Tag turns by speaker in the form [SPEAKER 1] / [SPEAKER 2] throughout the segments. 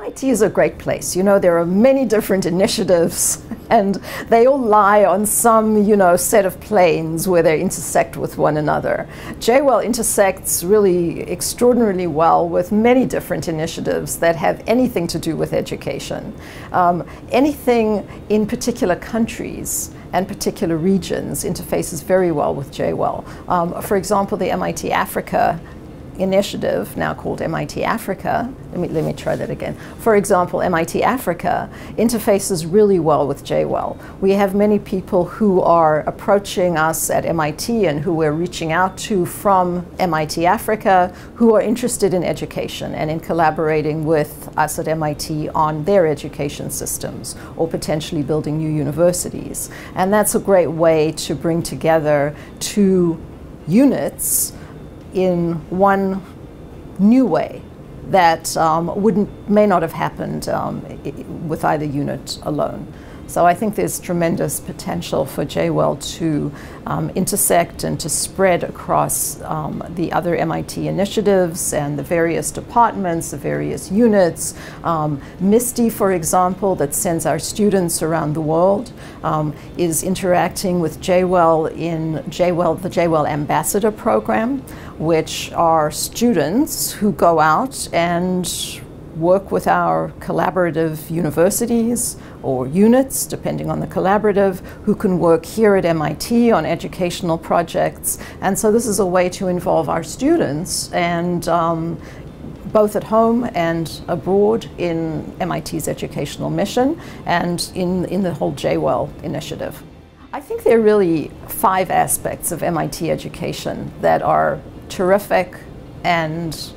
[SPEAKER 1] MIT is a great place. You know, there are many different initiatives and they all lie on some, you know, set of planes where they intersect with one another. J-WEL intersects really extraordinarily well with many different initiatives that have anything to do with education. Anything in particular countries and particular regions interfaces very well with J-WEL. For example, the MIT Africa initiative, now called MIT Africa, let me try that again. For example, MIT Africa interfaces really well with J-WEL. We have many people who are approaching us at MIT and who we're reaching out to from MIT Africa who are interested in education and in collaborating with us at MIT on their education systems or potentially building new universities. And that's a great way to bring together two units in one new way that may not have happened with either unit alone. So I think there's tremendous potential for J-WEL to intersect and to spread across the other MIT initiatives and the various departments, the various units. MISTI, for example, that sends our students around the world, is interacting with J-WEL in the J-WEL Ambassador Program, which are students who go out and work with our collaborative universities or units, depending on the collaborative, who can work here at MIT on educational projects. And so this is a way to involve our students and both at home and abroad in MIT's educational mission and in the whole J-WEL initiative. I think there are really 5 aspects of MIT education that are terrific and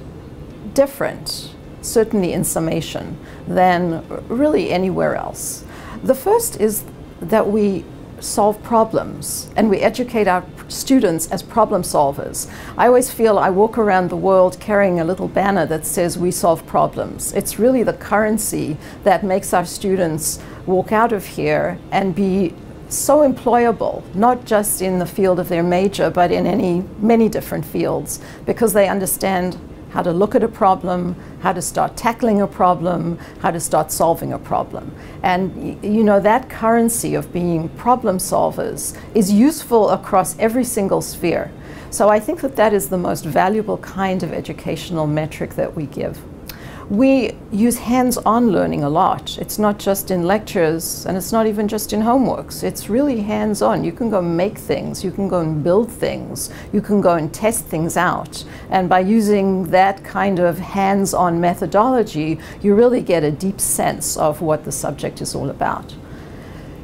[SPEAKER 1] different, certainly in summation, than really anywhere else. The first is that we solve problems and we educate our students as problem solvers. I always feel I walk around the world carrying a little banner that says we solve problems. It's really the currency that makes our students walk out of here and be so employable, not just in the field of their major, but in many different fields, because they understand how to look at a problem, how to start tackling a problem, how to start solving a problem. And you know, that currency of being problem solvers is useful across every single sphere. So I think that that is the most valuable kind of educational metric that we give. We use hands-on learning a lot. It's not just in lectures, and it's not even just in homeworks. It's really hands-on. You can go make things, you can go and build things, you can go and test things out. And by using that kind of hands-on methodology, you really get a deep sense of what the subject is all about.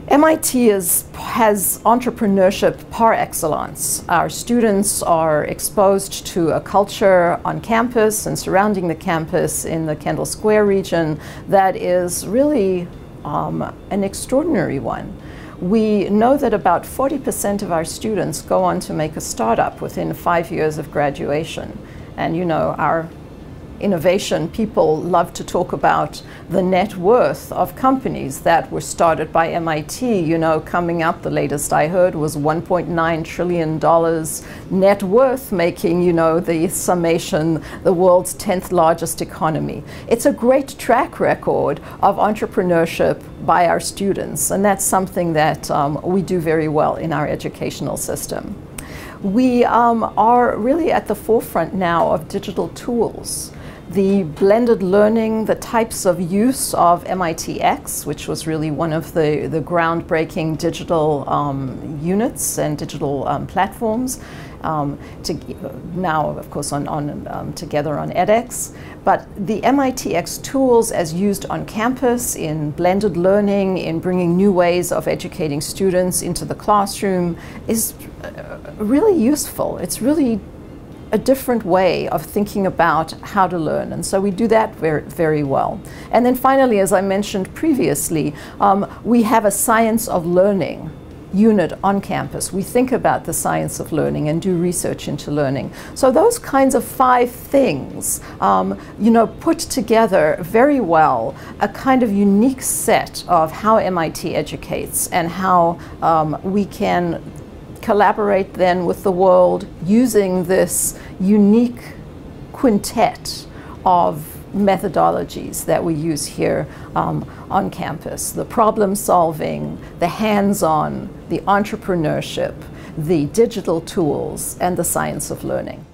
[SPEAKER 1] MIT has entrepreneurship par excellence. Our students are exposed to a culture on campus and surrounding the campus in the Kendall Square region that is really an extraordinary one. We know that about 40% of our students go on to make a startup within 5 years of graduation. And you know, our innovation people love to talk about the net worth of companies that were started by MIT. You know, coming up, the latest I heard was $1.9 trillion net worth, making, you know, the summation the world's 10th largest economy. It's a great track record of entrepreneurship by our students, and that's something that we do very well in our educational system. We are really at the forefront now of digital tools. The blended learning, the types of use of MITx, which was really one of the groundbreaking digital units and digital platforms, now of course together on edX. But the MITx tools as used on campus in blended learning, in bringing new ways of educating students into the classroom is really useful. It's really a different way of thinking about how to learn, and so we do that very well. And then finally, as I mentioned previously, we have a science of learning unit on campus. We think about the science of learning and do research into learning. So those kinds of 5 things, you know, put together very well a kind of unique set of how MIT educates and how we can collaborate then with the world using this unique quintet of methodologies that we use here on campus: the problem solving, the hands-on, the entrepreneurship, the digital tools, and the science of learning.